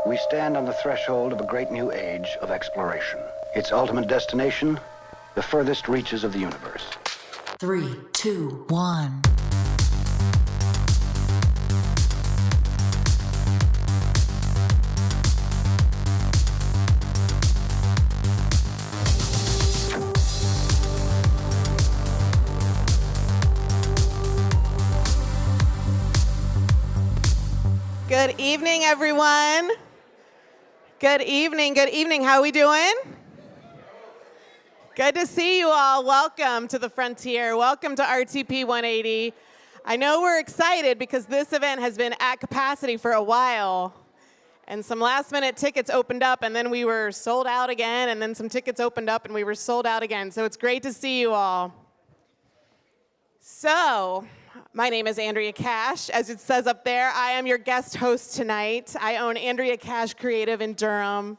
We stand on the threshold of a great new age of exploration. Its ultimate destination, the furthest reaches of the universe. 3, 2, 1. Good evening, everyone. Good evening, good evening. How are we doing? Good to see you all. Welcome to the Frontier. Welcome to RTP180. I know we're excited because this event has been at capacity for a while. And some last-minute tickets opened up, and then we were sold out again, and then some tickets opened up, and we were sold out again. So it's great to see you all. So, my name is Andrea Cash. As it says up there, I am your guest host tonight. I own Andrea Cash Creative in Durham.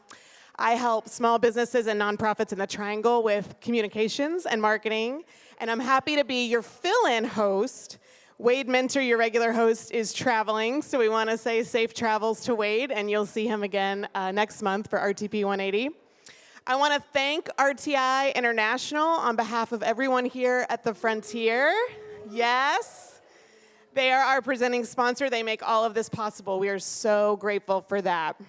I help small businesses and nonprofits in the Triangle with communications and marketing. And I'm happy to be your fill-in host. Wade Minter, your regular host, is traveling. So we want to say safe travels to Wade, and you'll see him again next month for RTP 180. I want to thank RTI International on behalf of everyone here at the Frontier. Yes. They are our presenting sponsor. They make all of this possible. We are so grateful for that.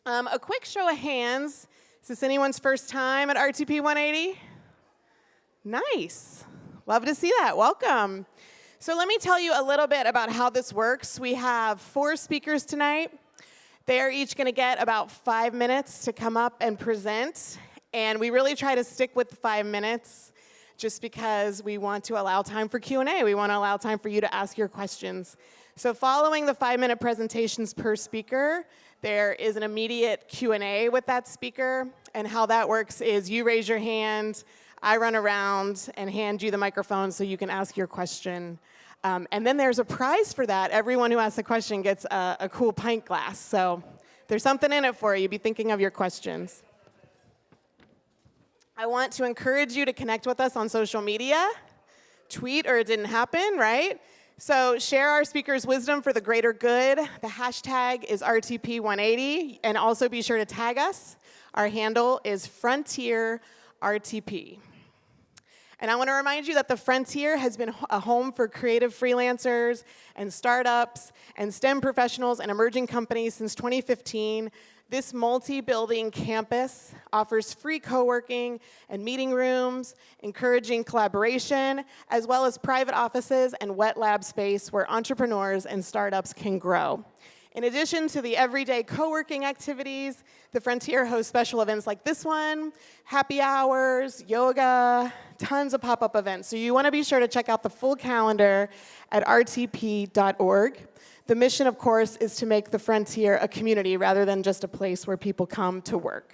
A quick show of hands. Is this anyone's first time at RTP 180? Nice. Love to see that. Welcome. So let me tell you a little bit about how this works. We have 4 speakers tonight. They are each going to get about 5 minutes to come up and present. And we really try to stick with the 5 minutes just because we want to allow time for Q&A. We want to allow time for you to ask your questions. So following the 5-minute presentations per speaker, there is an immediate Q&A with that speaker. And how that works is you raise your hand, I run around and hand you the microphone so you can ask your question. And then there's a prize for that. Everyone who asks a question gets a cool pint glass. So there's something in it for you. Be thinking of your questions. I want to encourage you to connect with us on social media. Tweet or it didn't happen, right? So share our speaker's wisdom for the greater good. The hashtag is RTP180. And also be sure to tag us. Our handle is FrontierRTP. And I want to remind you that the Frontier has been a home for creative freelancers and startups and STEM professionals and emerging companies since 2015. This multi-building campus offers free co-working and meeting rooms, encouraging collaboration, as well as private offices and wet lab space where entrepreneurs and startups can grow. In addition to the everyday co-working activities, the Frontier hosts special events like this one, happy hours, yoga, tons of pop-up events. So you want to be sure to check out the full calendar at rtp.org. The mission, of course, is to make the Frontier a community rather than just a place where people come to work.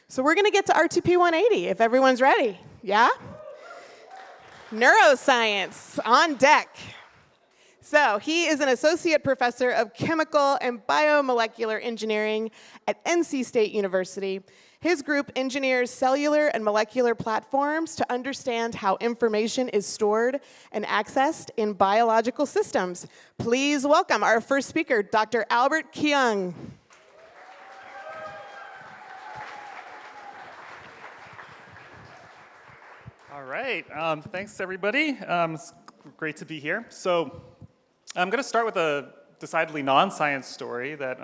So we're going to get to RTP 180 if everyone's ready. Yeah? Neuroscience on deck. So he is an associate professor of chemical and biomolecular engineering at NC State University. His group engineers cellular and molecular platforms to understand how information is stored and accessed in biological systems. Please welcome our first speaker, Dr. Albert Kyung. All right, thanks everybody. It's great to be here. So I'm going to start with a decidedly non-science story that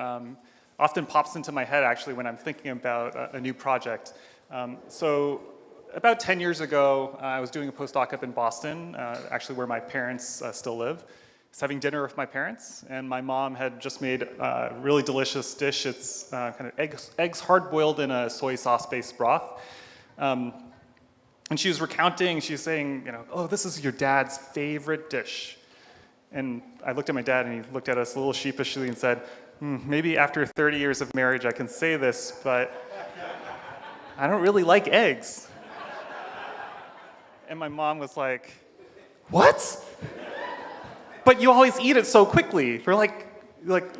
often pops into my head actually when I'm thinking about a new project. So about 10 years ago, I was doing a postdoc up in Boston, actually where my parents still live. I was having dinner with my parents, and my mom had just made a really delicious dish. It's kind of eggs hard-boiled in a soy sauce-based broth. And she was recounting, she was saying, oh, this is your dad's favorite dish. And I looked at my dad, and he looked at us a little sheepishly and said, maybe after 30 years of marriage I can say this, but I don't really like eggs. And my mom was like, what? But you always eat it so quickly. For like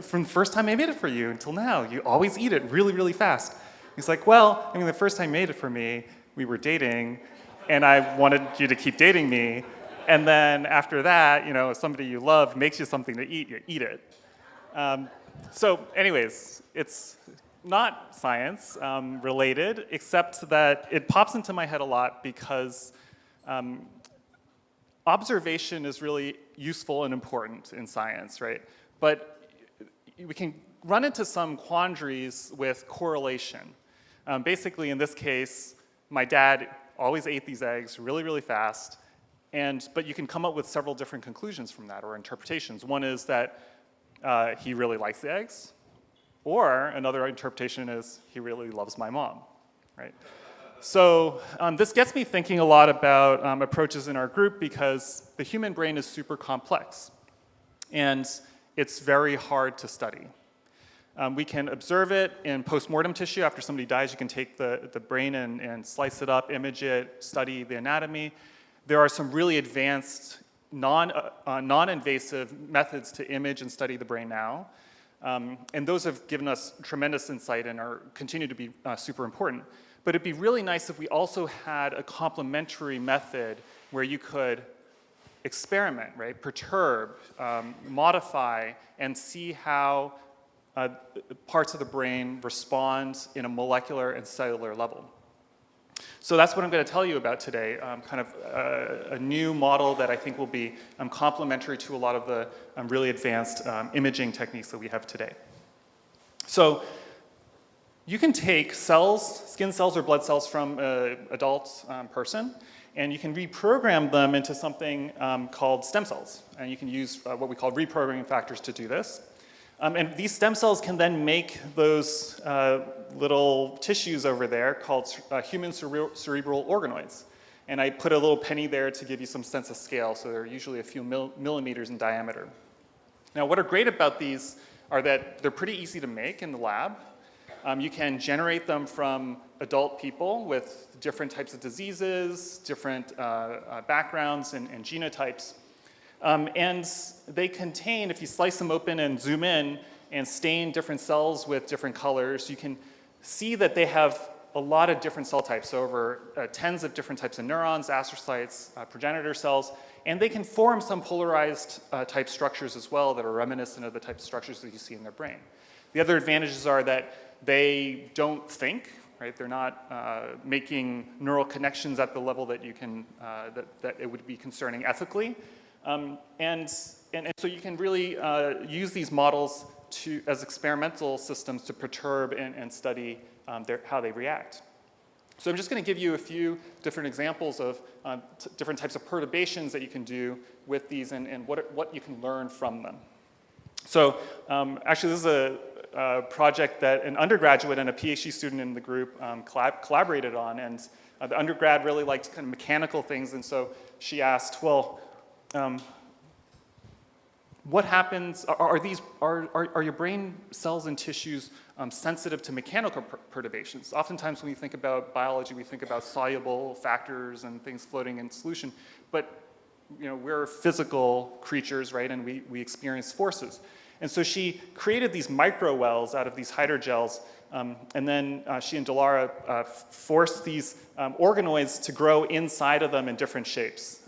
from the first time I made it for you until now, you always eat it really, really fast. He's like, well, the first time you made it for me, we were dating, and I wanted you to keep dating me. And then after that, somebody you love makes you something to eat, you eat it. So anyways, it's not science related, except that it pops into my head a lot because observation is really useful and important in science, right? But we can run into some quandaries with correlation. Basically, in this case, my dad always ate these eggs really, really fast, but you can come up with several different conclusions from that, or interpretations. One is that he really likes the eggs, or another interpretation is he really loves my mom, right? So this gets me thinking a lot about approaches in our group because the human brain is super complex, and it's very hard to study. We can observe it in postmortem tissue. After somebody dies, you can take the brain and slice it up, image it, study the anatomy. There are some really advanced non-invasive methods to image and study the brain now. And those have given us tremendous insight and continue to be super important. But it'd be really nice if we also had a complementary method where you could experiment, right? Perturb, modify, and see how parts of the brain respond in a molecular and cellular level. So that's what I'm going to tell you about today, kind of a new model that I think will be complementary to a lot of the really advanced imaging techniques that we have today. So you can take cells, skin cells or blood cells from an adult person, and you can reprogram them into something called stem cells. And you can use what we call reprogramming factors to do this. And these stem cells can then make those little tissues over there called human cerebral organoids. And I put a little penny there to give you some sense of scale, so they're usually a few millimeters in diameter. Now, what are great about these are that they're pretty easy to make in the lab. You can generate them from adult people with different types of diseases, different backgrounds and genotypes. And they contain, if you slice them open and zoom in and stain different cells with different colors, you can see that they have a lot of different cell types, so over tens of different types of neurons, astrocytes, progenitor cells, and they can form some polarized type structures as well that are reminiscent of the type of structures that you see in their brain. The other advantages are that they don't think, right? They're not making neural connections at the level that you can, that it would be concerning ethically. And so you can really use these models as experimental systems to perturb and study how they react. So I'm just going to give you a few different examples of different types of perturbations that you can do with these and what you can learn from them. So actually this is a project that an undergraduate and a PhD student in the group collaborated on, and the undergrad really liked kind of mechanical things, and so she asked, well, what happens, are your brain cells and tissues sensitive to mechanical perturbations? Oftentimes when we think about biology, we think about soluble factors and things floating in solution, but we're physical creatures, right, and we experience forces. And so she created these microwells out of these hydrogels, and then she and Delara forced these organoids to grow inside of them in different shapes.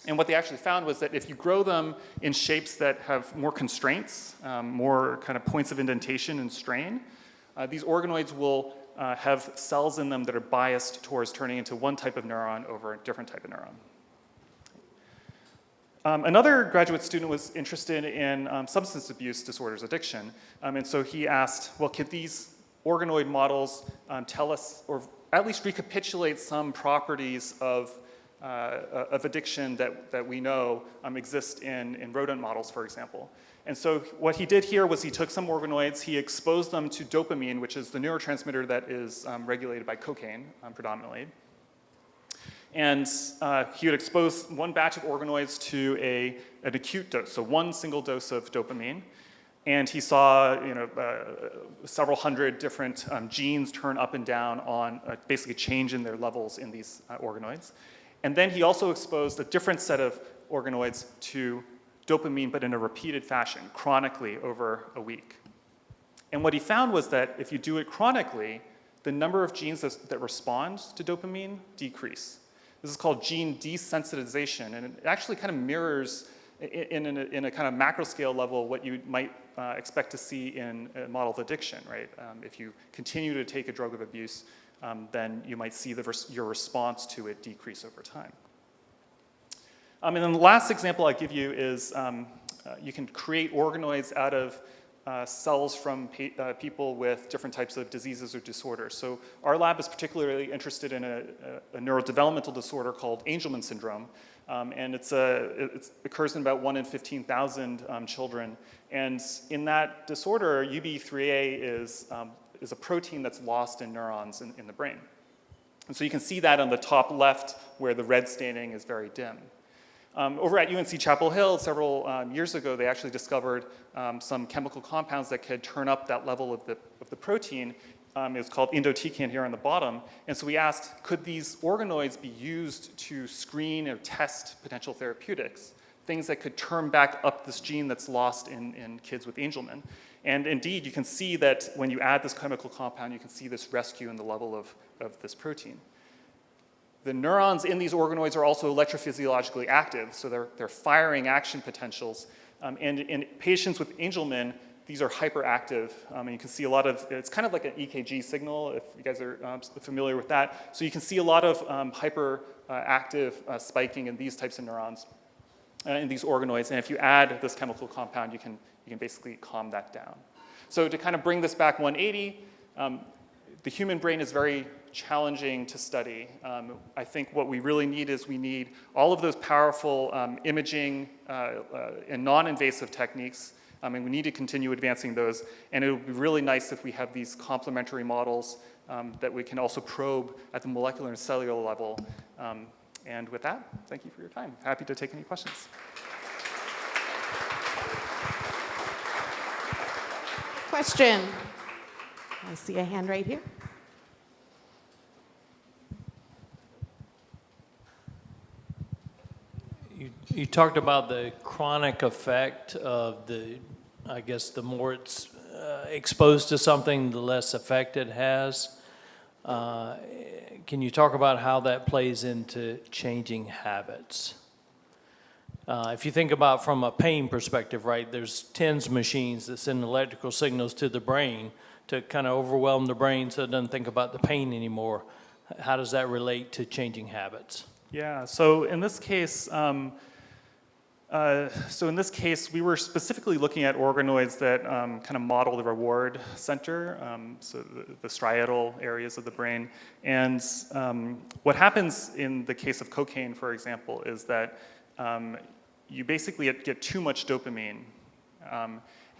And what they actually found was that if you grow them in shapes that have more constraints, more kind of points of indentation and strain, these organoids will have cells in them that are biased towards turning into one type of neuron over a different type of neuron. Another graduate student was interested in substance abuse disorders, addiction. And so he asked, well, could these organoid models tell us, or at least recapitulate some properties of addiction that we know exist in rodent models, for example. And so what he did here was he took some organoids, he exposed them to dopamine, which is the neurotransmitter that is regulated by cocaine predominantly. And he would expose one batch of organoids to an acute dose, so one single dose of dopamine. And he saw several hundred different genes turn up and down on basically change in their levels in these organoids. And then he also exposed a different set of organoids to dopamine, but in a repeated fashion, chronically over a week. And what he found was that if you do it chronically, the number of genes that respond to dopamine decrease. This is called gene desensitization, and it actually kind of mirrors in a kind of macro scale level, what you might expect to see in a model of addiction, right? If you continue to take a drug of abuse, then you might see your response to it decrease over time. And then the last example I give you is you can create organoids out of cells from people with different types of diseases or disorders. So our lab is particularly interested in a neurodevelopmental disorder called Angelman Syndrome. And it occurs in about 1 in 15,000 children. And in that disorder, UBE3A is a protein that's lost in neurons in the brain. And so you can see that on the top left where the red staining is very dim. Over at UNC Chapel Hill several years ago, they actually discovered some chemical compounds that could turn up that level of the protein. It's called indotecan here on the bottom. And so we asked, could these organoids be used to screen or test potential therapeutics, things that could turn back up this gene that's lost in kids with Angelman? And indeed, you can see that when you add this chemical compound, you can see this rescue in the level of this protein. The neurons in these organoids are also electrophysiologically active, so they're firing action potentials. And in patients with Angelman, these are hyperactive, and you can see a lot of, it's kind of like an EKG signal, if you guys are familiar with that. So you can see a lot of hyperactive spiking in these types of neurons, in these organoids, and if you add this chemical compound, you can basically calm that down. So to kind of bring this back 180, the human brain is very challenging to study. I think what we really need is we need all of those powerful imaging and non-invasive techniques, and we need to continue advancing those. And it would be really nice if we have these complementary models that we can also probe at the molecular and cellular level. And with that, thank you for your time. Happy to take any questions. Question. I see a hand right here. You talked about the chronic effect of I guess the more it's exposed to something, the less effect it has. Can you talk about how that plays into changing habits? If you think about from a pain perspective, right, there's TENS machines that send electrical signals to the brain to kind of overwhelm the brain so it doesn't think about the pain anymore. How does that relate to changing habits? Yeah, so in this case, we were specifically looking at organoids that kind of model the reward center, so the striatal areas of the brain. And what happens in the case of cocaine, for example, is that you basically get too much dopamine.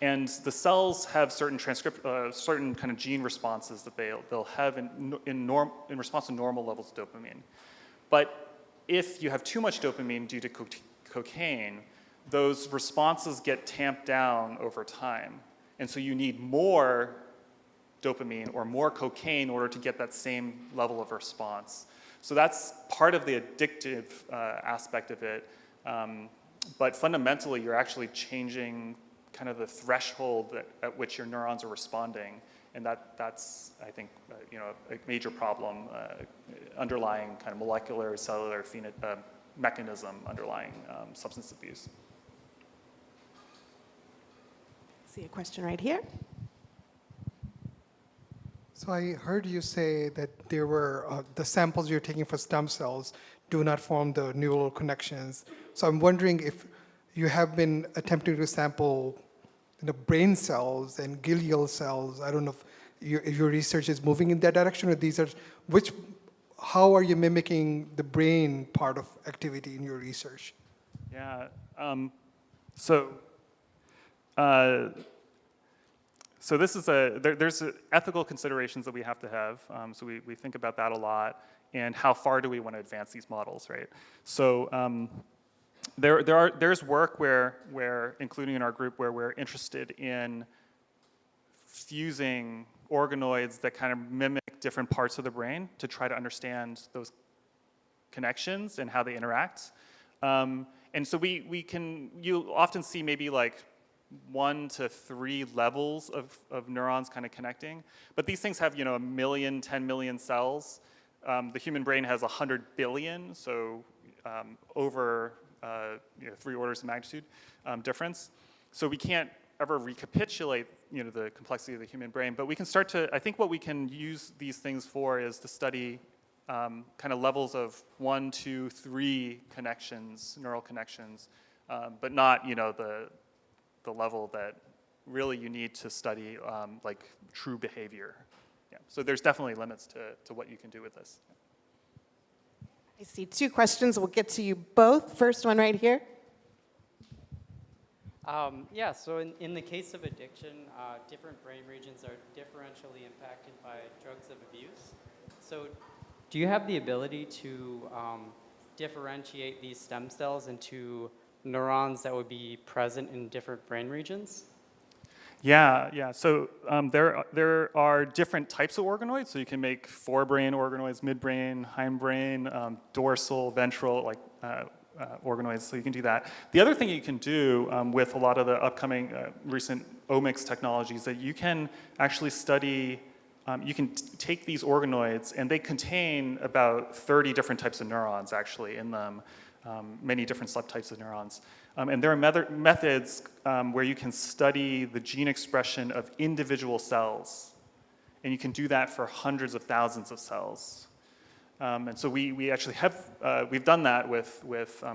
And the cells have certain certain kind of gene responses that they'll have in response to normal levels of dopamine. But if you have too much dopamine due to cocaine, those responses get tamped down over time. And so you need more dopamine or more cocaine in order to get that same level of response. So that's part of the addictive aspect of it. But fundamentally, you're actually changing kind of the threshold at which your neurons are responding. And that's, I think, a major problem underlying kind of molecular, cellular mechanism underlying substance abuse. See a question right here. So I heard you say that there were the samples you're taking for stem cells do not form the neural connections. So I'm wondering if you have been attempting to sample brain cells and glial cells. I don't know if your research is moving in that direction, or how are you mimicking the brain part of activity in your research? Yeah. So this is there's ethical considerations that we have to have. So we think about that a lot, and how far do we want to advance these models, right? So there's work where including in our group, where we're interested in fusing organoids that kind of mimic different parts of the brain to try to understand those connections and how they interact. And so you often see maybe like 1 to 3 levels of neurons kind of connecting. But these things have, 1 million, 10 million cells. The human brain has 100 billion, so over 3 orders of magnitude difference. So we can't ever recapitulate, the complexity of the human brain, but we can start to, I think what we can use these things for is to study kind of levels of 1, 2, 3 connections, neural connections, but not, the level that really you need to study like true behavior. Yeah. So there's definitely limits to what you can do with this. I see 2 questions. We'll get to you both. First one right here. Yeah, so in the case of addiction, different brain regions are differentially impacted by drugs of abuse. So do you have the ability to differentiate these stem cells into neurons that would be present in different brain regions? Yeah. So there are different types of organoids. So you can make forebrain organoids, midbrain, hindbrain, dorsal, ventral, like organoids. So you can do that. The other thing you can do with a lot of the upcoming recent omics technologies that you can actually study. You can take these organoids, and they contain about 30 different types of neurons actually in them, many different subtypes of neurons. And there are methods where you can study the gene expression of individual cells. And you can do that for hundreds of thousands of cells. And so we actually have, we've done that with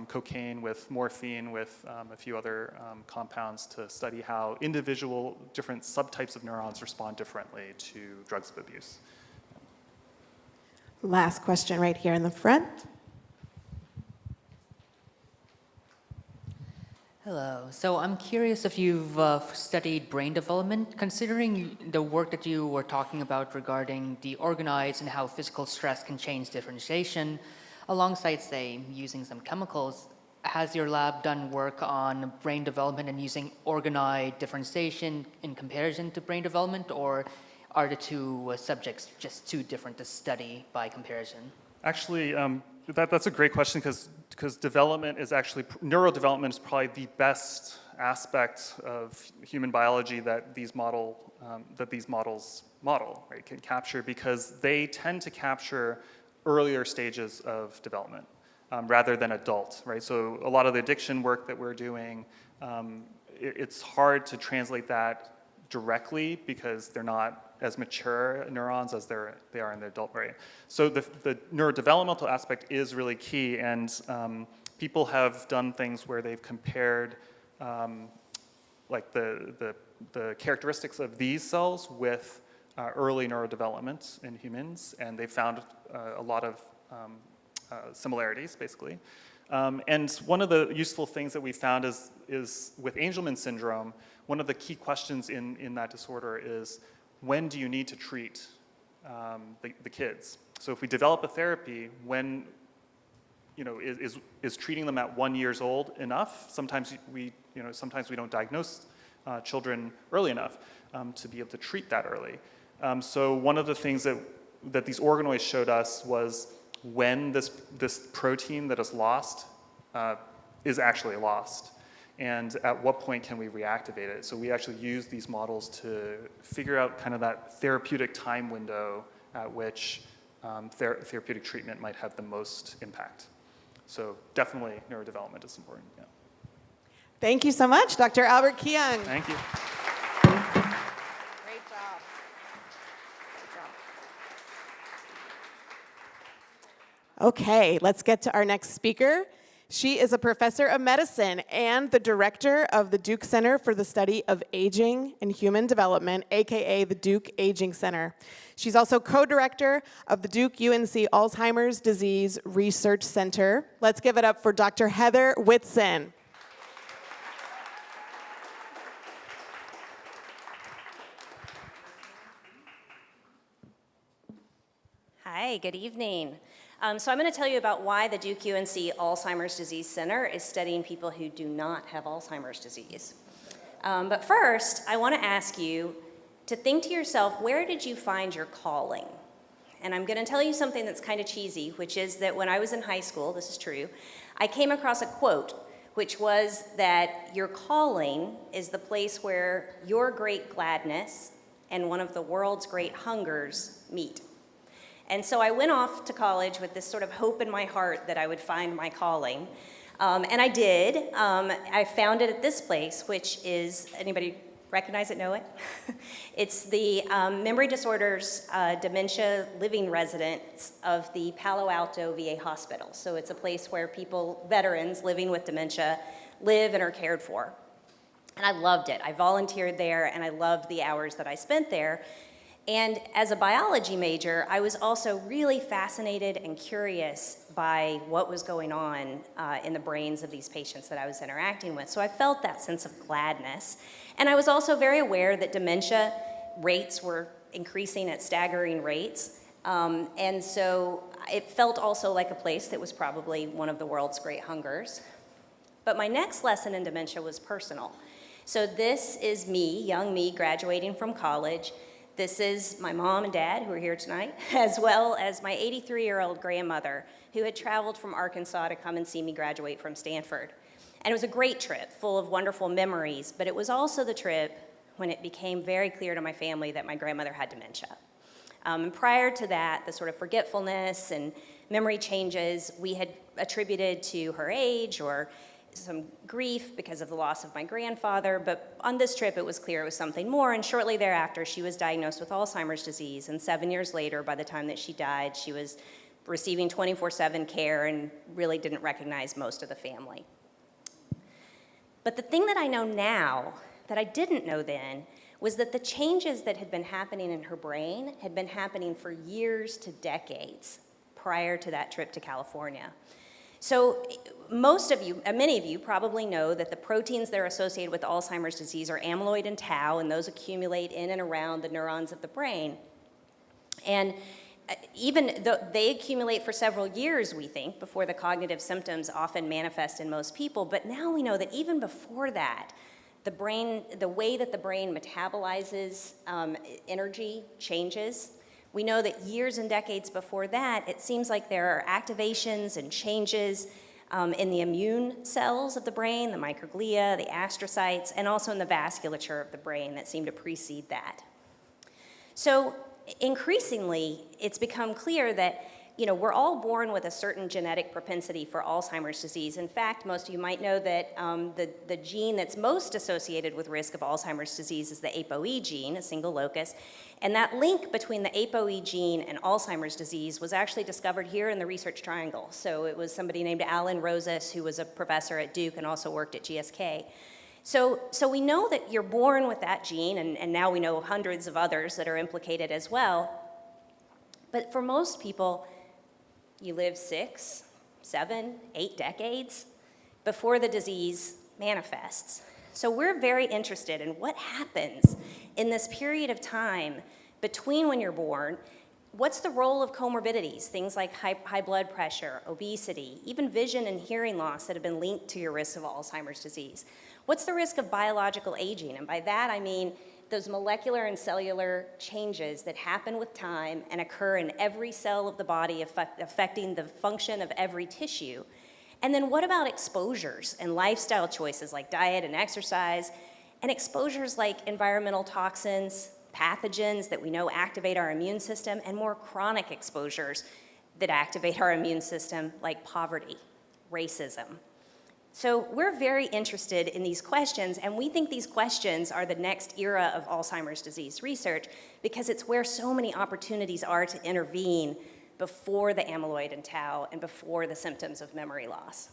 cocaine, with morphine, with a few other compounds to study how individual different subtypes of neurons respond differently to drugs of abuse. Last question right here in the front. Hello. So I'm curious if you've studied brain development, considering the work that you were talking about regarding the organoids and how physical stress can change differentiation, alongside, say, using some chemicals. Has your lab done work on brain development and using organoid differentiation in comparison to brain development, or are the 2 subjects just too different to study by comparison? Actually, that's a great question because development is actually, neurodevelopment is probably the best aspect of human biology that these models model, right, can capture, because they tend to capture earlier stages of development rather than adult, right? So a lot of the addiction work that we're doing, it's hard to translate that directly because they're not as mature neurons as they are in the adult brain. So the neurodevelopmental aspect is really key, and people have done things where they've compared like the characteristics of these cells with early neurodevelopment in humans, and they found a lot of similarities, basically. And one of the useful things that we found is with Angelman Syndrome, one of the key questions in that disorder is, when do you need to treat the kids? So if we develop a therapy, when, is treating them at 1 year old enough? Sometimes we don't diagnose children early enough to be able to treat that early. So one of the things that these organoids showed us was when this protein that is lost is actually lost. And at what point can we reactivate it? So we actually use these models to figure out kind of that therapeutic time window at which therapeutic treatment might have the most impact. So definitely neurodevelopment is important. Yeah. Thank you so much, Dr. Albert Kyung. Thank you. Great job. Okay, let's get to our next speaker. She is a professor of medicine and the director of the Duke Center for the Study of Aging and Human Development, aka the Duke Aging Center. She's also co-director of the Duke UNC Alzheimer's Disease Research Center. Let's give it up for Dr. Heather Whitson. Hi, good evening. So I'm going to tell you about why the Duke UNC Alzheimer's Disease Center is studying people who do not have Alzheimer's disease. But first, I want to ask you to think to yourself, where did you find your calling? And I'm going to tell you something that's kind of cheesy, which is that when I was in high school, this is true, I came across a quote, which was that your calling is the place where your great gladness and one of the world's great hungers meet. And so I went off to college with this sort of hope in my heart that I would find my calling. And I did. I found it at this place, which is, anybody recognize it, know it? It's the Memory Disorders Dementia Living Residence of the Palo Alto VA Hospital. So it's a place where people, veterans living with dementia, live and are cared for. And I loved it. I volunteered there, and I loved the hours that I spent there. And as a biology major, I was also really fascinated and curious by what was going on in the brains of these patients that I was interacting with. So I felt that sense of gladness. And I was also very aware that dementia rates were increasing at staggering rates. And so it felt also like a place that was probably one of the world's great hungers. But my next lesson in dementia was personal. So this is me, young me, graduating from college. This is my mom and dad, who are here tonight, as well as my 83-year-old grandmother, who had traveled from Arkansas to come and see me graduate from Stanford. And it was a great trip, full of wonderful memories, but it was also the trip when it became very clear to my family that my grandmother had dementia. And prior to that, the sort of forgetfulness and memory changes we had attributed to her age or some grief because of the loss of my grandfather, but on this trip it was clear it was something more, and shortly thereafter she was diagnosed with Alzheimer's disease, and 7 years later, by the time that she died, she was receiving 24/7 care and really didn't recognize most of the family. But the thing that I know now that I didn't know then was that the changes that had been happening in her brain had been happening for years to decades prior to that trip to California. So many of you probably know that the proteins that are associated with Alzheimer's disease are amyloid and tau, and those accumulate in and around the neurons of the brain. And even though they accumulate for several years, we think, before the cognitive symptoms often manifest in most people, but now we know that even before that, the way that the brain metabolizes energy changes. We know that years and decades before that, it seems like there are activations and changes in the immune cells of the brain, the microglia, the astrocytes, and also in the vasculature of the brain that seem to precede that. So increasingly, it's become clear that we're all born with a certain genetic propensity for Alzheimer's disease. In fact, most of you might know that the gene that's most associated with risk of Alzheimer's disease is the Apoe gene, a single locus. And that link between the Apoe gene and Alzheimer's disease was actually discovered here in the Research Triangle. So it was somebody named Alan Rosas, who was a professor at Duke and also worked at GSK. So we know that you're born with that gene, and now we know hundreds of others that are implicated as well. But for most people, you live 6, 7, 8 decades before the disease manifests. So we're very interested in what happens in this period of time between when you're born. What's the role of comorbidities, things like high blood pressure, obesity, even vision and hearing loss that have been linked to your risk of Alzheimer's disease? What's the risk of biological aging? And by that I mean those molecular and cellular changes that happen with time and occur in every cell of the body, affecting the function of every tissue. And then what about exposures and lifestyle choices like diet and exercise, and exposures like environmental toxins, pathogens that we know activate our immune system, and more chronic exposures that activate our immune system like poverty, racism. So we're very interested in these questions, and we think these questions are the next era of Alzheimer's disease research because it's where so many opportunities are to intervene before the amyloid and tau and before the symptoms of memory loss.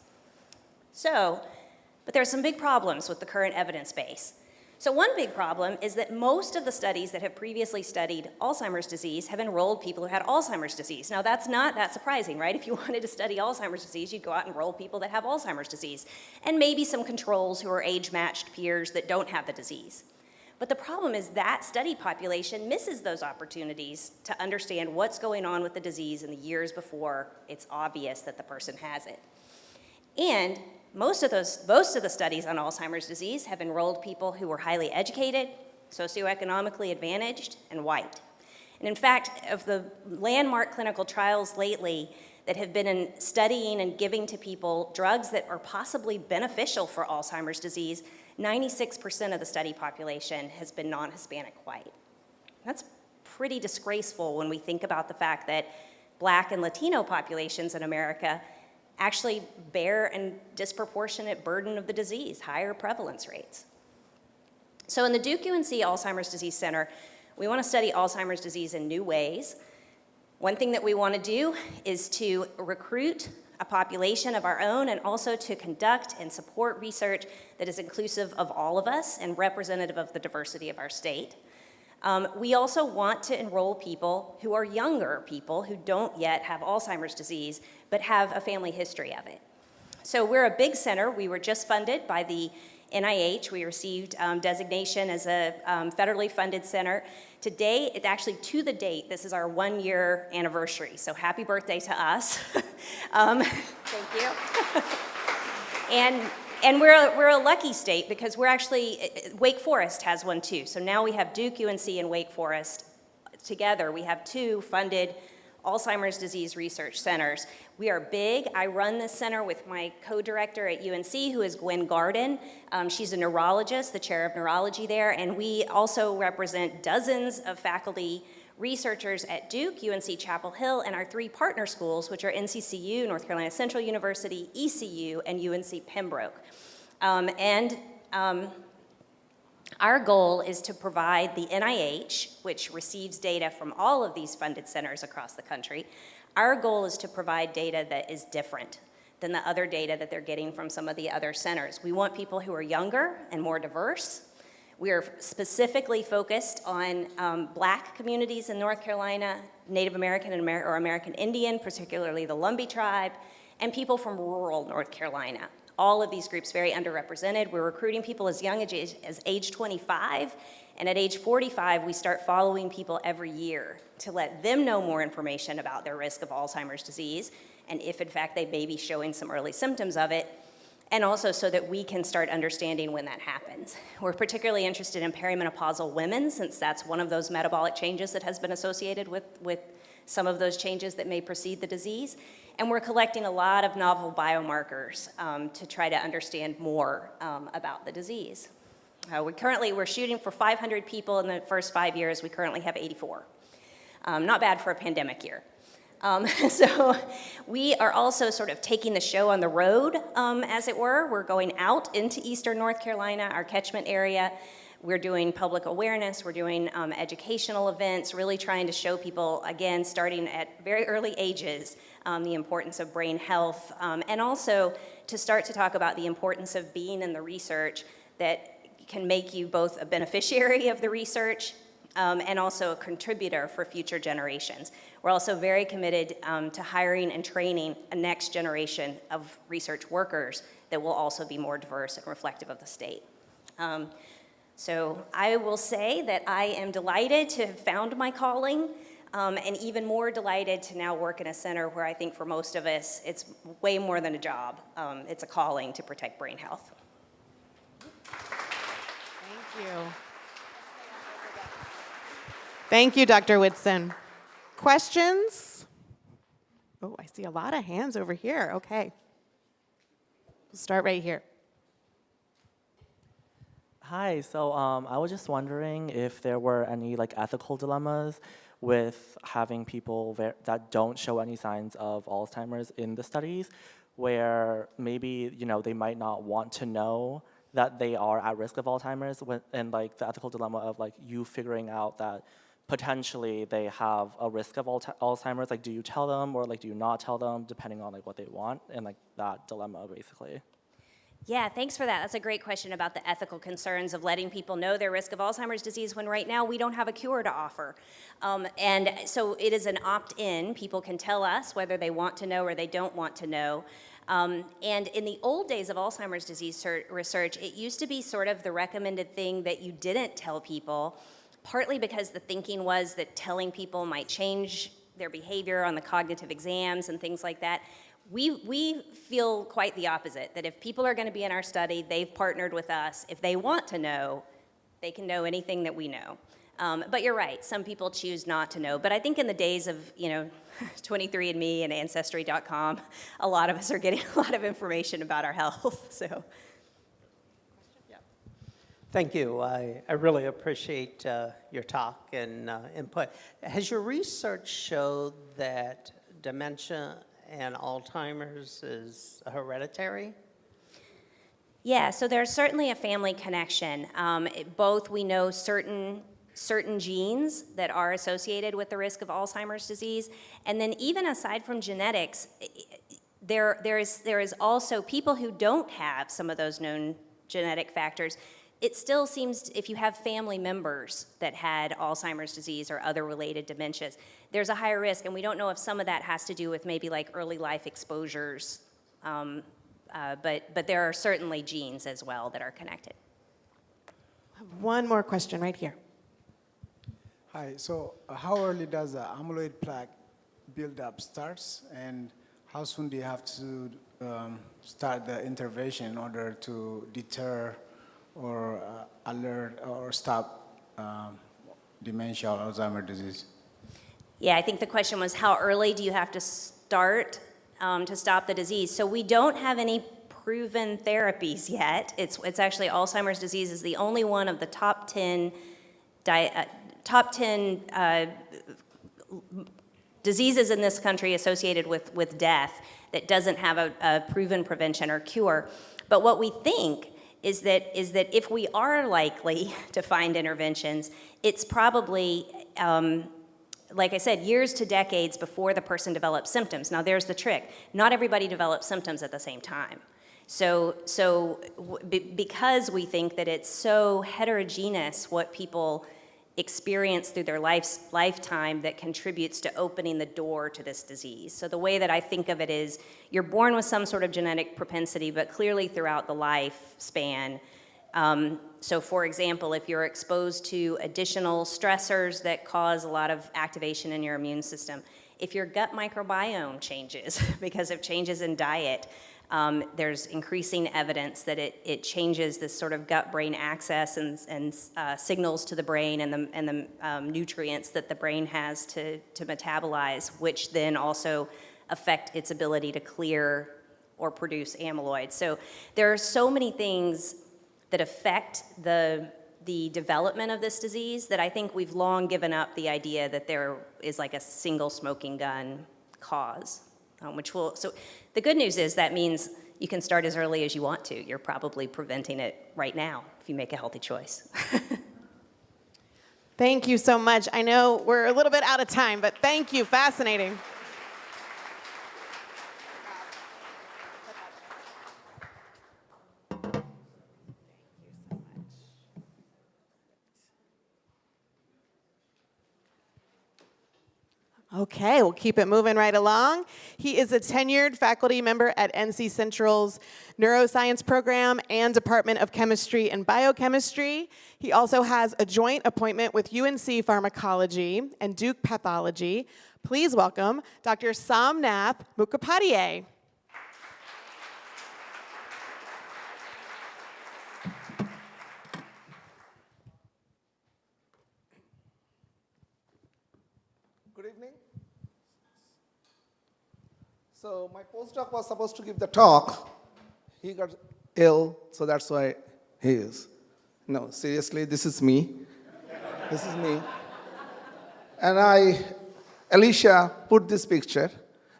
But there are some big problems with the current evidence base. So one big problem is that most of the studies that have previously studied Alzheimer's disease have enrolled people who had Alzheimer's disease. Now that's not that surprising, right? If you wanted to study Alzheimer's disease, you'd go out and enroll people that have Alzheimer's disease, and maybe some controls who are age-matched peers that don't have the disease. But the problem is that study population misses those opportunities to understand what's going on with the disease in the years before it's obvious that the person has it. And most of the studies on Alzheimer's disease have enrolled people who were highly educated, socioeconomically advantaged, and white. And in fact, of the landmark clinical trials lately that have been in studying and giving to people drugs that are possibly beneficial for Alzheimer's disease, 96% of the study population has been non-Hispanic white. That's pretty disgraceful when we think about the fact that Black and Latino populations in America actually bear a disproportionate burden of the disease, higher prevalence rates. So in the Duke UNC Alzheimer's Disease Center, we want to study Alzheimer's disease in new ways. One thing that we want to do is to recruit a population of our own and also to conduct and support research that is inclusive of all of us and representative of the diversity of our state. We also want to enroll people who are younger people who don't yet have Alzheimer's disease but have a family history of it. So we're a big center. We were just funded by the NIH. We received designation as a federally funded center. Today, it's actually to the date, this is our 1-year anniversary, so happy birthday to us. Thank you. And we're a lucky state because we're actually, Wake Forest has one too. So now we have Duke, UNC, and Wake Forest together. We have 2 funded Alzheimer's disease research centers. We are big. I run this center with my co-director at UNC, who is Gwen Garden. She's a neurologist, the chair of neurology there, and we also represent dozens of faculty researchers at Duke, UNC Chapel Hill, and our 3 partner schools, which are NCCU, North Carolina Central University, ECU, and UNC Pembroke. Our goal is to provide the NIH, which receives data from all of these funded centers across the country. Our goal is to provide data that is different than the other data that they're getting from some of the other centers. We want people who are younger and more diverse. We are specifically focused on Black communities in North Carolina, Native American and or American Indian, particularly the Lumbee tribe, and people from rural North Carolina. All of these groups very underrepresented. We're recruiting people as young as age 25, and at age 45, we start following people every year to let them know more information about their risk of Alzheimer's disease, and if in fact they may be showing some early symptoms of it, and also so that we can start understanding when that happens. We're particularly interested in perimenopausal women, since that's one of those metabolic changes that has been associated with some of those changes that may precede the disease. And we're collecting a lot of novel biomarkers to try to understand more about the disease. We're shooting for 500 people in the first 5 years. We currently have 84. Not bad for a pandemic year. So we are also sort of taking the show on the road, as it were. We're going out into eastern North Carolina, our catchment area. We're doing public awareness, we're doing educational events, really trying to show people, again, starting at very early ages, the importance of brain health, and also to start to talk about the importance of being in the research that can make you both a beneficiary of the research and also a contributor for future generations. We're also very committed to hiring and training a next generation of research workers that will also be more diverse and reflective of the state. So I will say that I am delighted to have found my calling, and even more delighted to now work in a center where I think for most of us, it's way more than a job. It's a calling to protect brain health. Thank you. Thank you, Dr. Whitson. Questions? Oh, I see a lot of hands over here. Okay. We'll start right here. Hi, so I was just wondering if there were any ethical dilemmas with having people that don't show any signs of Alzheimer's in the studies, where maybe they might not want to know that they are at risk of Alzheimer's, and the ethical dilemma of you figuring out that potentially they have a risk of Alzheimer's. Do you tell them or do you not tell them, depending on what they want, and that dilemma basically. Yeah, thanks for that. That's a great question about the ethical concerns of letting people know their risk of Alzheimer's disease when right now we don't have a cure to offer. And so it is an opt-in. People can tell us whether they want to know or they don't want to know. And in the old days of Alzheimer's disease research, it used to be sort of the recommended thing that you didn't tell people, partly because the thinking was that telling people might change their behavior on the cognitive exams and things like that. We feel quite the opposite, that if people are going to be in our study, they've partnered with us. If they want to know, they can know anything that we know. But you're right, some people choose not to know. But I think in the days of 23andMe and Ancestry.com, a lot of us are getting a lot of information about our health. So, yeah. Thank you. I really appreciate your talk and input. Has your research showed that dementia and Alzheimer's is hereditary? Yeah, so there's certainly a family connection. Both we know certain genes that are associated with the risk of Alzheimer's disease, and then even aside from genetics, there is also people who don't have some of those known genetic factors. It still seems if you have family members that had Alzheimer's disease or other related dementias, there's a higher risk, and we don't know if some of that has to do with maybe like early life exposures. But there are certainly genes as well that are connected. One more question right here. Hi, so how early does the amyloid plaque buildup starts, and how soon do you have to start the intervention in order to deter or alert or stop dementia or Alzheimer's disease? Yeah, I think the question was how early do you have to start to stop the disease? So we don't have any proven therapies yet. It's actually Alzheimer's disease is the only one of the top 10 diseases in this country associated with death that doesn't have a proven prevention or cure. But what we think is that if we are likely to find interventions, it's probably like I said, years to decades before the person develops symptoms. Now there's the trick. Not everybody develops symptoms at the same time. Because we think that it's so heterogeneous what people experience through their lifetime that contributes to opening the door to this disease. So the way that I think of it is you're born with some sort of genetic propensity, but clearly throughout the lifespan. So for example, if you're exposed to additional stressors that cause a lot of activation in your immune system, if your gut microbiome changes because of changes in diet, there's increasing evidence that it changes this sort of gut-brain axis and signals to the brain and the nutrients that the brain has to metabolize, which then also affect its ability to clear or produce amyloid. So there are so many things that affect the development of this disease that I think we've long given up the idea that there is like a single smoking gun cause, so the good news is that means you can start as early as you want to. You're probably preventing it right now if you make a healthy choice. Thank you so much. I know we're a little bit out of time, but thank you. Fascinating. Okay, we'll keep it moving right along. He is a tenured faculty member at NC Central's Neuroscience program and Department of Chemistry and Biochemistry. He also has a joint appointment with UNC Pharmacology and Duke Pathology. Please welcome Dr. Somnath Mukhopadhyay. Good evening. So my postdoc was supposed to give the talk. He got ill, so that's why he is. No, seriously, this is me. This is me. And Alicia put this picture,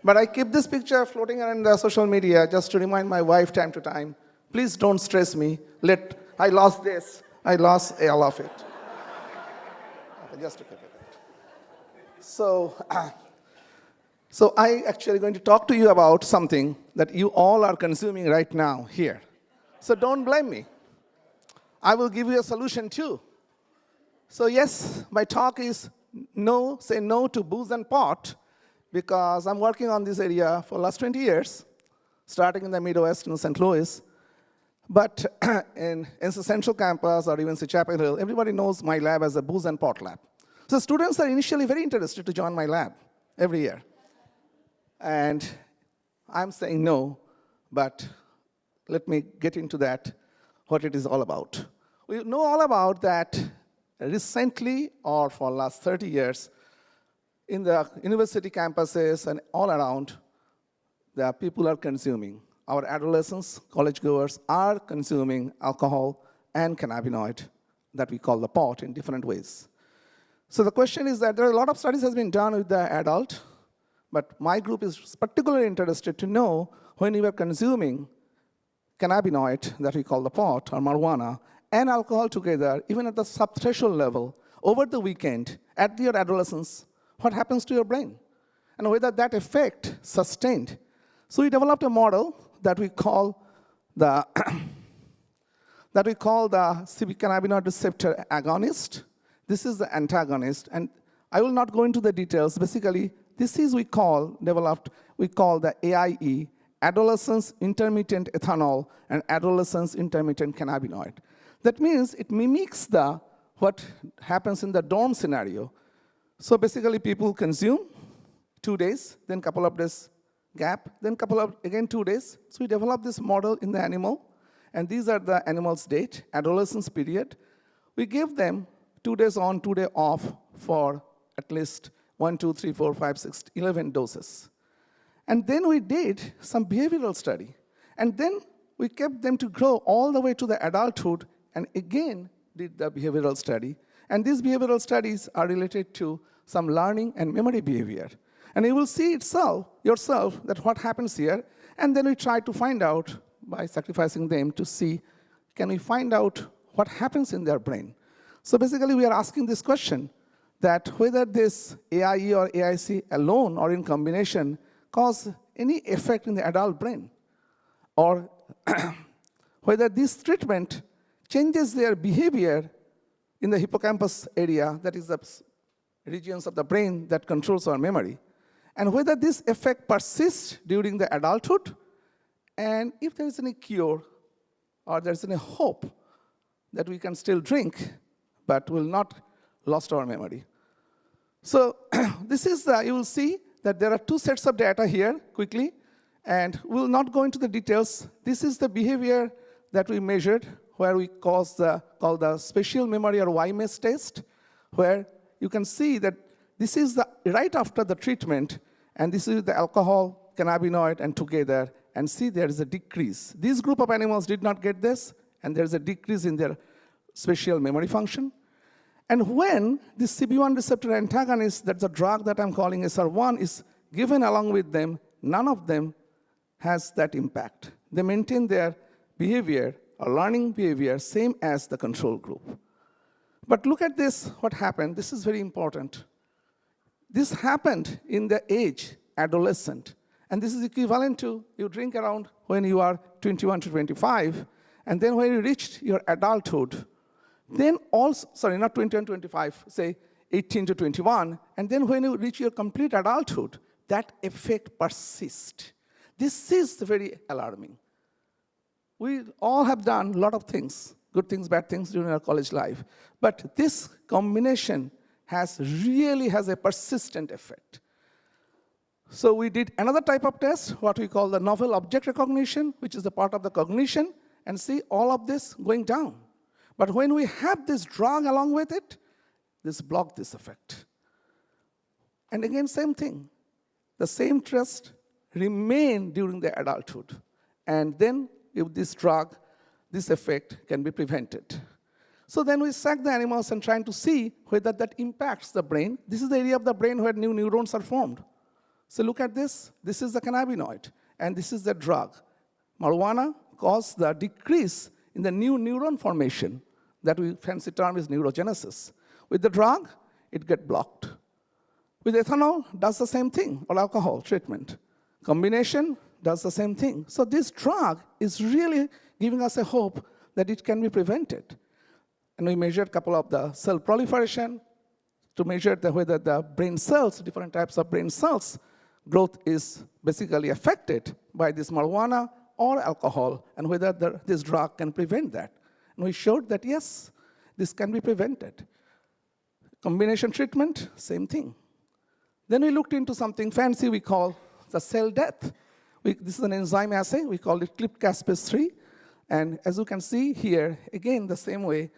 but I keep this picture floating around the social media just to remind my wife time to time, please don't stress me. I lost this. I lost all of it. Okay, just to keep it. So I actually going to talk to you about something that you all are consuming right now here. So don't blame me. I will give you a solution too. So yes, my talk is say no to booze and pot, because I'm working on this area for the last 20 years, starting in the Midwest in St. Louis. But in the Central Campus or even Chapel Hill, everybody knows my lab as a booze and pot lab. So students are initially very interested to join my lab every year. And I'm saying no, but let me get into that, what it is all about. We know all about that recently, or for the last 30 years, in the university campuses and all around, the people are consuming. Our adolescents, college goers, are consuming alcohol and cannabinoid that we call the pot in different ways. So the question is that there are a lot of studies has been done with the adult, But my group is particularly interested to know when you are consuming cannabinoid that we call the pot or marijuana and alcohol together, even at the subthreshold level, over the weekend, at your adolescence, what happens to your brain? And whether that effect sustained. So we developed a model that we call the cannabinoid receptor agonist. This is the antagonist, and I will not go into the details. Basically, this is we call the AIE, adolescence intermittent ethanol and adolescence intermittent cannabinoid. That means it mimics what happens in the dorm scenario. So basically, people consume 2 days, then couple of days gap, then again 2 days. So we developed this model in the animal, and these are the animal's date, adolescence period. We gave them 2 days on, 2 days off for at least 1, 2, 3, 4, 5, 6, 11 doses. And then we did some behavioral study. And then we kept them to grow all the way to the adulthood, and again did the behavioral study. And these behavioral studies are related to some learning and memory behavior. And you will see yourself that what happens here, and then we try to find out by sacrificing them to see, can we find out what happens in their brain? So basically we are asking this question, that whether this AIE or AIC alone or in combination cause any effect in the adult brain, or whether this treatment changes their behavior in the hippocampus area, that is the regions of the brain that controls our memory, and whether this effect persists during the adulthood, and if there is any cure or there is any hope that we can still drink but will not lost our memory. So this is you will see that there are 2 sets of data here quickly, and we'll not go into the details. This is the behavior that we measured, where we call the spatial memory or YMS test, where you can see that this is right after the treatment, and this is the alcohol, cannabinoid, and together, and see there is a decrease. This group of animals did not get this, and there is a decrease in their spatial memory function. And when this CB1 receptor antagonist, that's a drug that I'm calling SR1, is given along with them, none of them has that impact. They maintain their behavior, or learning behavior, same as the control group. But look at this, what happened. This is very important. This happened in the age adolescent. And this is equivalent to you drink around when you are 21 to 25, and then when you reach your adulthood, then also, sorry, not 21 to 25, say 18 to 21, and then when you reach your complete adulthood, that effect persists. This is very alarming. We all have done a lot of things, good things, bad things during our college life, but this combination really has a persistent effect. So we did another type of test, what we call the novel object recognition, which is a part of the cognition, and see all of this going down. But when we have this drug along with it, this blocks this effect. And again, same thing. The same test remain during the adulthood. And then with this drug, this effect can be prevented. So then we sack the animals and trying to see whether that impacts the brain. This is the area of the brain where new neurons are formed. So look at this. This is the cannabinoid, and this is the drug. Marijuana causes the decrease in the new neuron formation. That we fancy term is neurogenesis. With the drug, it gets blocked. With ethanol, does the same thing, or alcohol treatment. Combination does the same thing. So this drug is really giving us a hope that it can be prevented. And we measured a couple of the cell proliferation to measure whether the brain cells, different types of brain cells, growth is basically affected by this marijuana or alcohol, and whether this drug can prevent that. And we showed that yes, this can be prevented. Combination treatment, same thing. Then we looked into something fancy we call the cell death. This is an enzyme assay. We call it ClipCaspase-3. And as you can see here, again, the same way,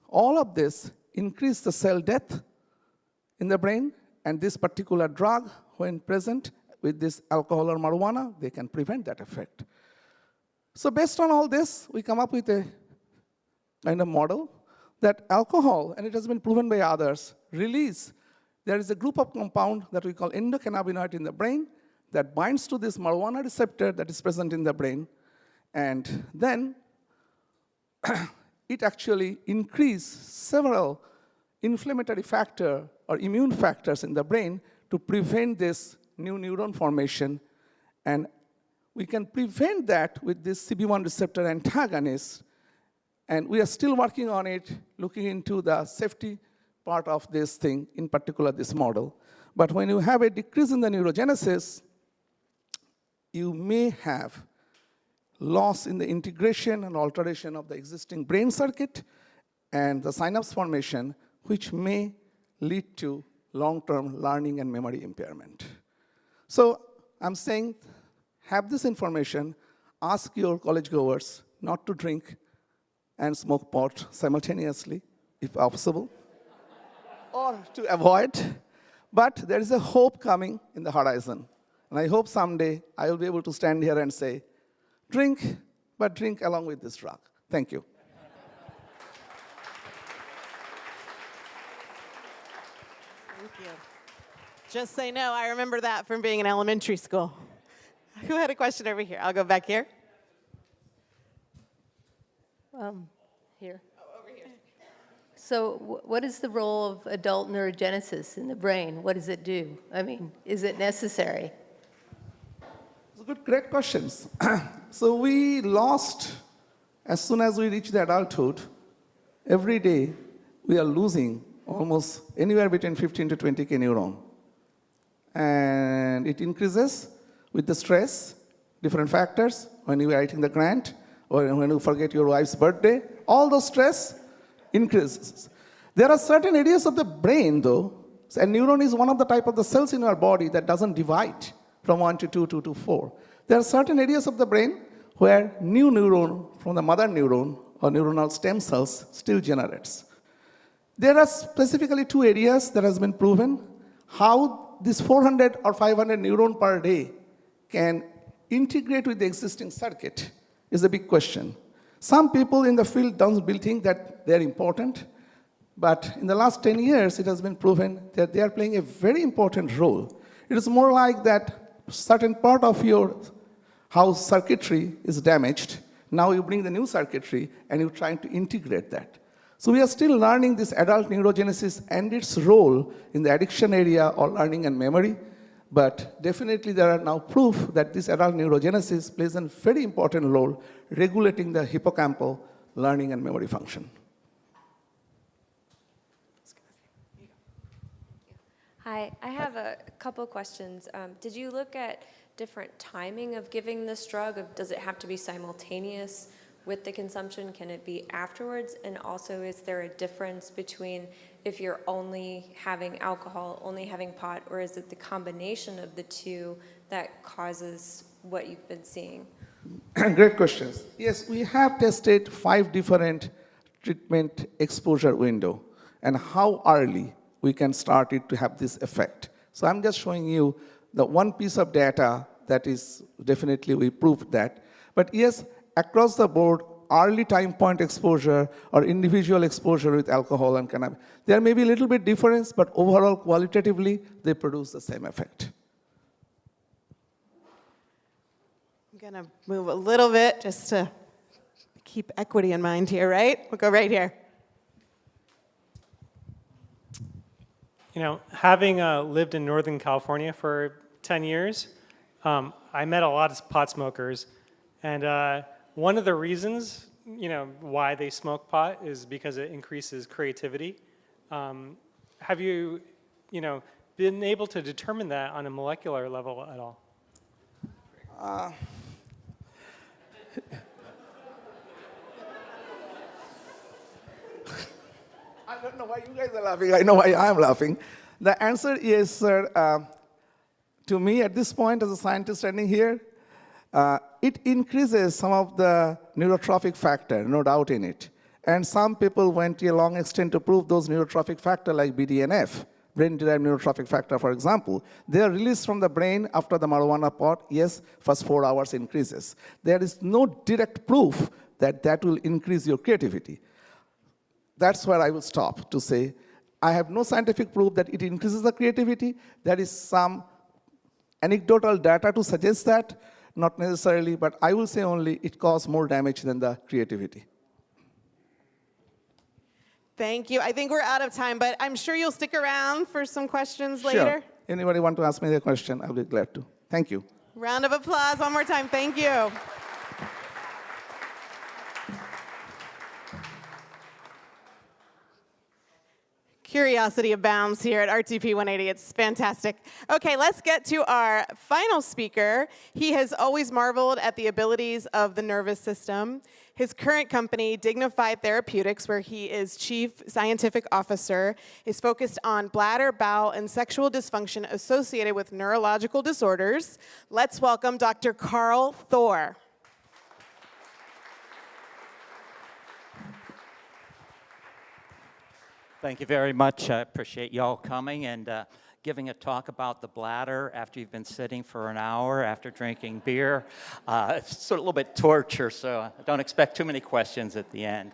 all of this increase the cell death in the brain, and this particular drug, when present with this alcohol or marijuana, they can prevent that effect. So based on all this, we come up with a kind of model that alcohol, and it has been proven by others, release there is a group of compound that we call endocannabinoid in the brain that binds to this marijuana receptor that is present in the brain, and then it actually increases several inflammatory factor or immune factors in the brain to prevent this new neuron formation. And we can prevent that with this CB1 receptor antagonist. And we are still working on it, looking into the safety part of this thing, in particular this model. But when you have a decrease in the neurogenesis, you may have loss in the integration and alteration of the existing brain circuit and the synapse formation, which may lead to long-term learning and memory impairment. So I'm saying, have this information, ask your college goers not to drink and smoke pot simultaneously, if possible, or to avoid. But there is a hope coming in the horizon. And I hope someday I will be able to stand here and say, drink, but drink along with this drug. Thank you. Thank you. Just say no. I remember that from being in elementary school. Who had a question over here? I'll go back here. Here. Oh, over here. So what is the role of adult neurogenesis in the brain? What does it do? I mean, is it necessary? Great questions. So we lost, as soon as we reach the adulthood, every day we are losing almost anywhere between 15 to 20K neuron. And it increases with the stress, different factors, when you are writing the grant, or when you forget your wife's birthday, all those stress increases. There are certain areas of the brain, though, and neuron is one of the type of the cells in our body that doesn't divide from 1 to 2, 2 to 4. There are certain areas of the brain where new neuron from the mother neuron or neuronal stem cells still generates. There are specifically 2 areas that has been proven how this 400 or 500 neuron per day can integrate with the existing circuit is a big question. Some people in the field don't think that they're important, but in the last 10 years, it has been proven that they are playing a very important role. It is more like that certain part of your house circuitry is damaged. Now you bring the new circuitry and you're trying to integrate that. So we are still learning this adult neurogenesis and its role in the addiction area or learning and memory. But definitely there are now proof that this adult neurogenesis plays a very important role regulating the hippocampal learning and memory function. Hi, I have a couple questions. Did you look at different timing of giving this drug? Does it have to be simultaneous with the consumption? Can it be afterwards? And also, is there a difference between if you're only having alcohol, only having pot, or is it the combination of the two that causes what you've been seeing? Great questions. Yes, we have tested 5 different treatment exposure window and how early we can start it to have this effect. So I'm just showing you the one piece of data that is definitely we proved that. But yes, across the board, early time point exposure or individual exposure with alcohol and cannabis, there may be a little bit difference, but overall qualitatively, they produce the same effect. I'm going to move a little bit just to keep equity in mind here, right? We'll go right here. You know, having lived in Northern California for 10 years, I met a lot of pot smokers, and one of the reasons, you know, why they smoke pot is because it increases creativity. Have you, you know, been able to determine that on a molecular level at all? I don't know why you guys are laughing. I know why I'm laughing. The answer is, sir, to me at this point as a scientist standing here, it increases some of the neurotrophic factor, no doubt in it. And some people went to a long extent to prove those neurotrophic factor like BDNF, brain-derived neurotrophic factor, for example. They are released from the brain after the marijuana pot. Yes, first 4 hours increases. There is no direct proof that that will increase your creativity. That's where I will stop to say, I have no scientific proof that it increases the creativity. There is some anecdotal data to suggest that, not necessarily, but I will say only it causes more damage than the creativity. Thank you. I think we're out of time, but I'm sure you'll stick around for some questions later. Sure. Anybody want to ask me a question? I'll be glad to. Thank you. Round of applause one more time. Thank you. Curiosity abounds here at RTP 180. It's fantastic. Okay, let's get to our final speaker. He has always marveled at the abilities of the nervous system. His current company, Dignified Therapeutics, where he is Chief Scientific Officer, is focused on bladder, bowel, and sexual dysfunction associated with neurological disorders. Let's welcome Dr. Carl Thor. Thank you very much. I appreciate y'all coming and giving a talk about the bladder after you've been sitting for an hour after drinking beer. It's a little bit torture, so I don't expect too many questions at the end.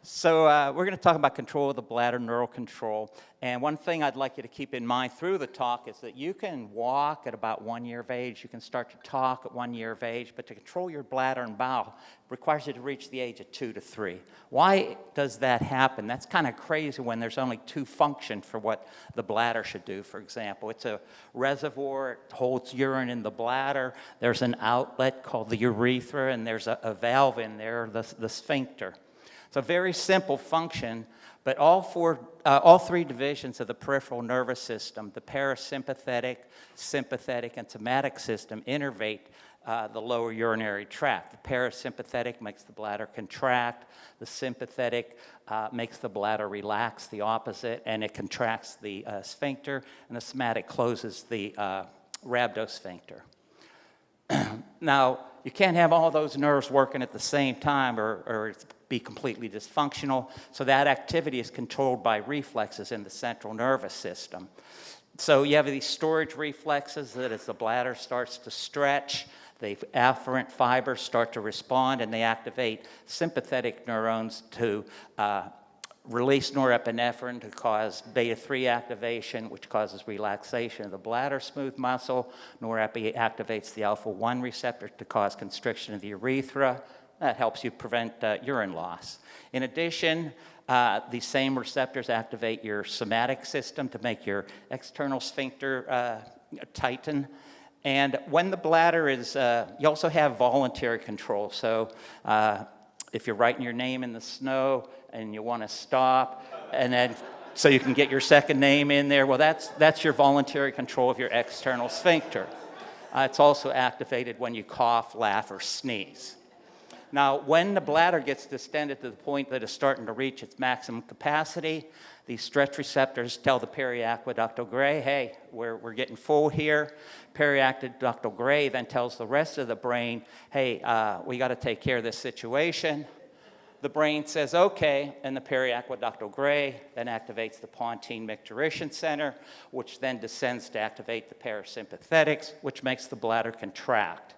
So we're going to talk about control of the bladder, neural control. And one thing I'd like you to keep in mind through the talk is that you can walk at about 1 year of age. You can start to talk at 1 year of age. But to control your bladder and bowel requires you to reach the age of 2 to 3. Why does that happen? That's kind of crazy when there's only 2 functions for what the bladder should do, for example. It's a reservoir. It holds urine in the bladder. There's an outlet called the urethra, and there's a valve in there, the sphincter. It's a very simple function, but all 3 divisions of the peripheral nervous system, the parasympathetic, sympathetic, and somatic system, innervate the lower urinary tract. The parasympathetic makes the bladder contract. The sympathetic makes the bladder relax, the opposite, and it contracts the sphincter, and the somatic closes the rhabdosphincter. Now, you can't have all those nerves working at the same time or it's be completely dysfunctional. So that activity is controlled by reflexes in the central nervous system. So you have these storage reflexes that as the bladder starts to stretch, the afferent fibers start to respond and they activate sympathetic neurons to release norepinephrine to cause beta-3 activation, which causes relaxation of the bladder smooth muscle. Norepi activates the alpha-1 receptor to cause constriction of the urethra. That helps you prevent urine loss. In addition, these same receptors activate your somatic system to make your external sphincter tighten. And when the bladder is, you also have voluntary control. So if you're writing your name in the snow and you want to stop, and then so you can get your second name in there, well, that's your voluntary control of your external sphincter. It's also activated when you cough, laugh, or sneeze. Now, when the bladder gets distended to the point that it's starting to reach its maximum capacity, these stretch receptors tell the periaqueductal gray, hey, we're getting full here. Periaqueductal gray then tells the rest of the brain, hey, we got to take care of this situation. The brain says, okay, and the periaqueductal gray then activates the pontine micturition center, which then descends to activate the parasympathetics, which makes the bladder contract.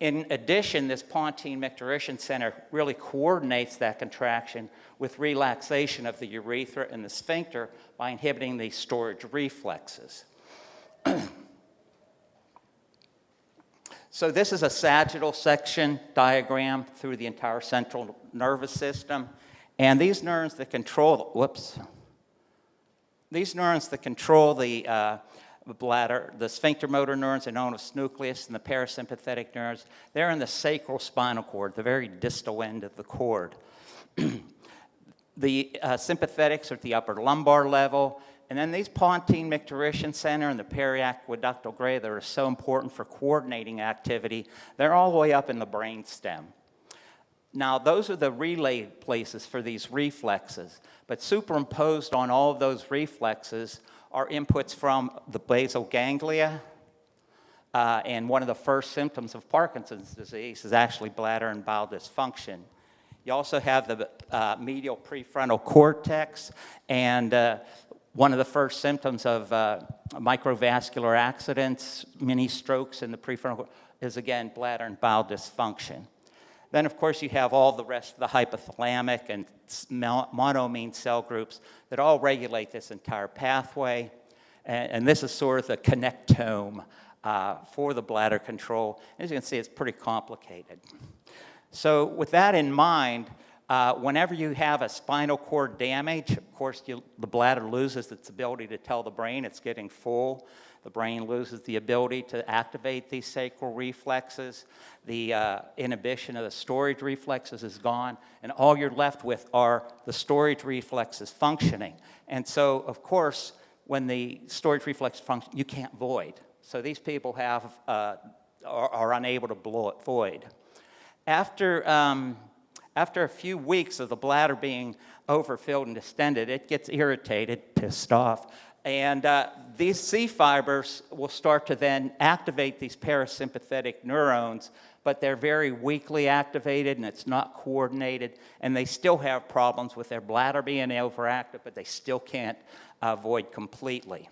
In addition, this pontine micturition center really coordinates that contraction with relaxation of the urethra and the sphincter by inhibiting the storage reflexes. So this is a sagittal section diagram through the entire central nervous system. And these neurons that control, these neurons that control the bladder, the sphincter motor neurons are known as nucleus, and the parasympathetic neurons, they're in the sacral spinal cord, the very distal end of the cord. The sympathetics are at the upper lumbar level, and then these pontine micturition center and the periaqueductal gray that are so important for coordinating activity, they're all the way up in the brainstem. Now, those are the relay places for these reflexes, but superimposed on all of those reflexes are inputs from the basal ganglia, and one of the first symptoms of Parkinson's disease is actually bladder and bowel dysfunction. You also have the medial prefrontal cortex, and one of the first symptoms of microvascular accidents, mini strokes in the prefrontal is, again, bladder and bowel dysfunction. Then, of course, you have all the rest of the hypothalamic and monoamine cell groups that all regulate this entire pathway. And this is sort of the connectome for the bladder control. As you can see, it's pretty complicated. So with that in mind, whenever you have a spinal cord damage, of course, the bladder loses its ability to tell the brain it's getting full. The brain loses the ability to activate these sacral reflexes. The inhibition of the storage reflexes is gone, and all you're left with are the storage reflexes functioning. And so, of course, when the storage reflex function, you can't void. So these people have are unable to void. After a few weeks of the bladder being overfilled and distended, it gets irritated, pissed off, and these C fibers will start to then activate these parasympathetic neurons, but they're very weakly activated and it's not coordinated, and they still have problems with their bladder being overactive, but they still can't void completely.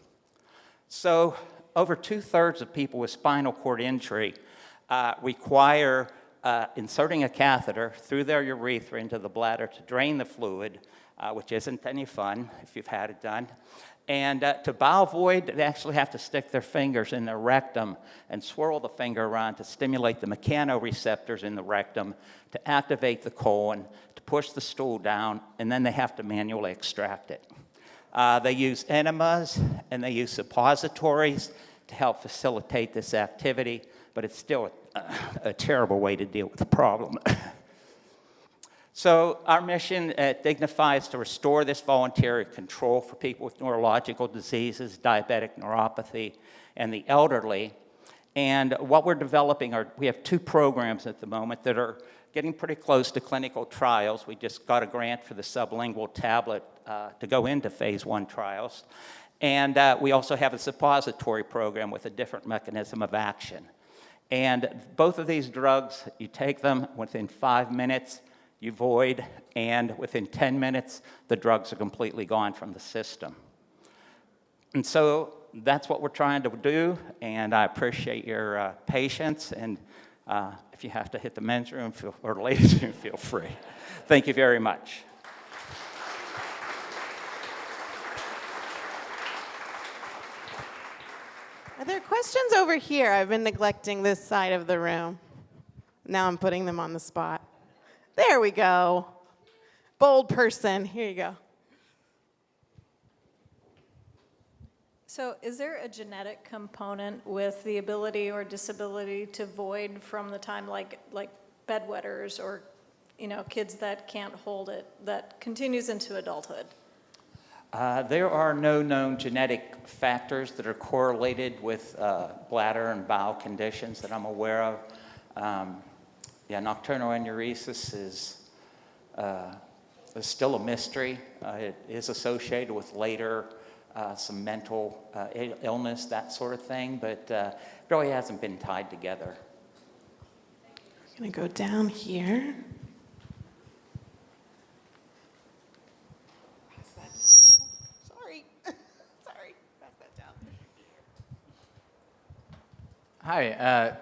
So over 2/3 of people with spinal cord injury require inserting a catheter through their urethra into the bladder to drain the fluid, which isn't any fun if you've had it done. And to bowel void, they actually have to stick their fingers in their rectum and swirl the finger around to stimulate the mechanoreceptors in the rectum, to activate the colon, to push the stool down, and then they have to manually extract it. They use enemas and they use suppositories to help facilitate this activity, but it's still a terrible way to deal with the problem. So our mission at Dignify is to restore this voluntary control for people with neurological diseases, diabetic neuropathy, and the elderly. And what we're developing we have 2 programs at the moment that are getting pretty close to clinical trials. We just got a grant for the sublingual tablet to go into phase 1 trials. And we also have a suppository program with a different mechanism of action. And both of these drugs, you take them within 5 minutes, you void, and within 10 minutes, the drugs are completely gone from the system. And so that's what we're trying to do, and I appreciate your patience, and if you have to hit the men's room or the ladies' room, feel free. Thank you very much. Are there questions over here? I've been neglecting this side of the room. Now I'm putting them on the spot. There we go. Bold person. Here you go. So is there a genetic component with the ability or disability to void from the time, like bedwetters or kids that can't hold it, that continues into adulthood? There are no known genetic factors that are correlated with bladder and bowel conditions that I'm aware of. Nocturnal enuresis is still a mystery. It is associated with later some mental illness, that sort of thing, but it really hasn't been tied together. I'm going to go down here. Hi,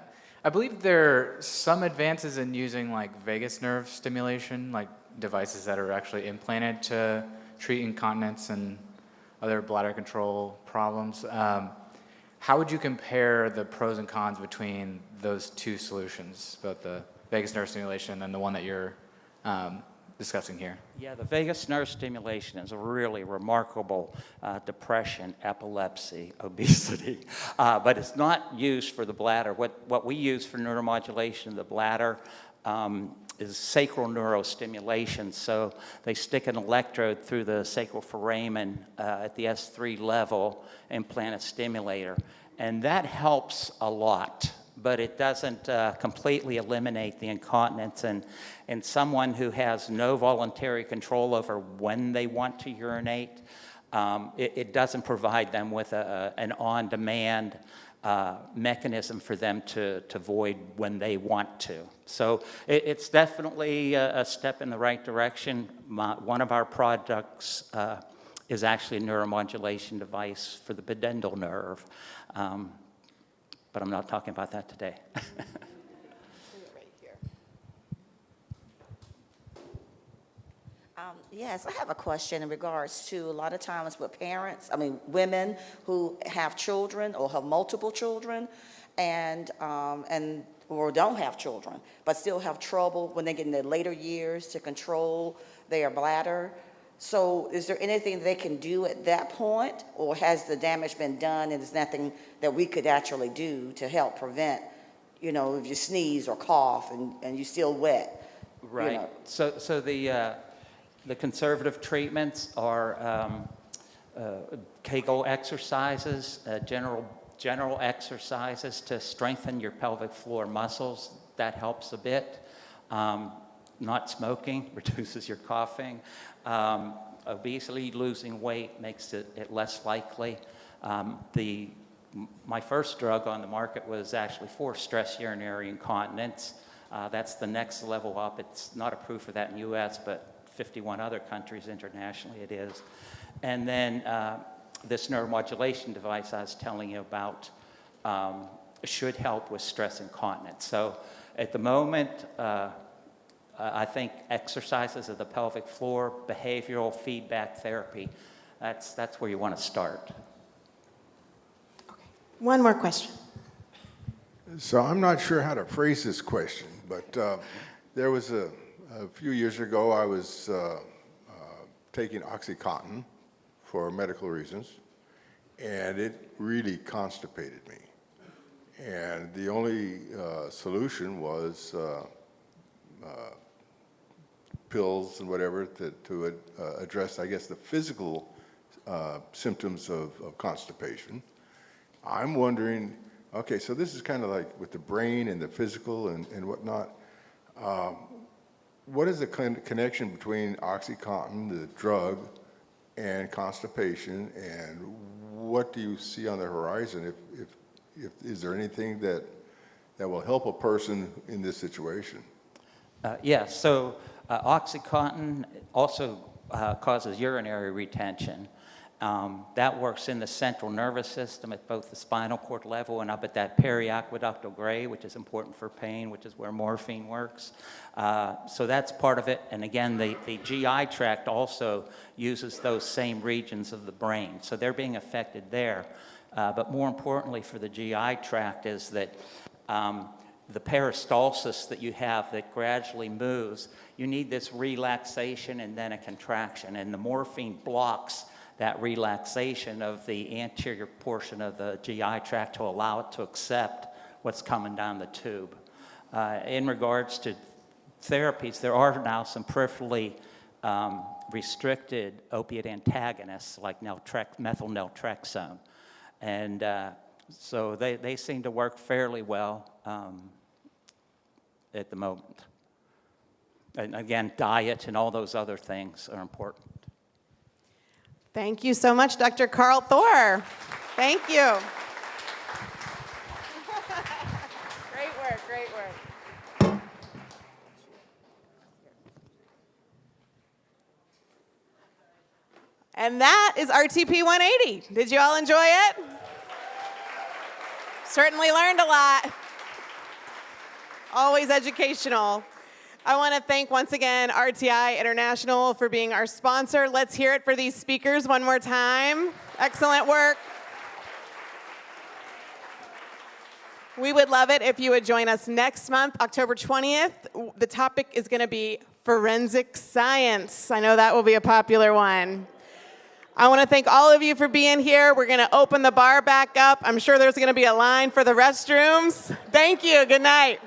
I believe there are some advances in using vagus nerve stimulation, like devices that are actually implanted to treat incontinence and other bladder control problems. How would you compare the pros and cons between those 2 solutions, both the vagus nerve stimulation and the one that you're discussing here? Yeah, the vagus nerve stimulation is a really remarkable depression, epilepsy, obesity, but it's not used for the bladder. What we use for neuromodulation of the bladder is sacral neurostimulation. So they stick an electrode through the sacral foramen at the S3 level and implant a stimulator. And that helps a lot, but it doesn't completely eliminate the incontinence. And someone who has no voluntary control over when they want to urinate, it doesn't provide them with an on-demand mechanism for them to void when they want to. So it's definitely a step in the right direction. One of our products is actually a neuromodulation device for the pudendal nerve. But I'm not talking about that today. Yes, I have a question in regards to a lot of times with parents, women who have children or have multiple children and or don't have children, but still have trouble when they get in their later years to control their bladder. So is there anything they can do at that point, or has the damage been done and there's nothing that we could actually do to help prevent, if you sneeze or cough and you're still wet? Right. So the conservative treatments are Kegel exercises, general exercises to strengthen your pelvic floor muscles. That helps a bit. Not smoking reduces your coughing. Obesity, losing weight makes it less likely. My first drug on the market was actually for stress urinary incontinence. That's the next level up. It's not approved for that in the U.S., but 51 other countries internationally it is. And then this neuromodulation device I was telling you about should help with stress incontinence. So at the moment, I think exercises of the pelvic floor, behavioral feedback therapy, that's where you want to start. One more question. So I'm not sure how to phrase this question, but there was a few years ago I was taking Oxycontin for medical reasons, and it really constipated me. And the only solution was pills and whatever to address, I guess, the physical symptoms of constipation. I'm wondering, okay, so this is kind of like with the brain and the physical and whatnot. What is the connection between Oxycontin, the drug, and constipation, and what do you see on the horizon? Is there anything that will help a person in this situation? Yes, so Oxycontin also causes urinary retention. That works in the central nervous system at both the spinal cord level and up at that periaqueductal gray, which is important for pain, which is where morphine works. So that's part of it. And again, the GI tract also uses those same regions of the brain. So they're being affected there. But more importantly for the GI tract is that the peristalsis that you have that gradually moves, you need this relaxation and then a contraction. And the morphine blocks that relaxation of the anterior portion of the GI tract to allow it to accept what's coming down the tube. In regards to therapies, there are now some peripherally restricted opiate antagonists like methyl naltrexone. And so they seem to work fairly well at the moment. And again, diet and all those other things are important. Thank you so much, Dr. Carl Thor. Thank you. Great work, great work. And that is RTP 180. Did you all enjoy it? Certainly learned a lot. Always educational. I want to thank once again RTI International for being our sponsor. Let's hear it for these speakers one more time. Excellent work. We would love it if you would join us next month, October 20th. The topic is going to be forensic science. I know that will be a popular one. I want to thank all of you for being here. We're going to open the bar back up. I'm sure there's going to be a line for the restrooms. Thank you. Good night.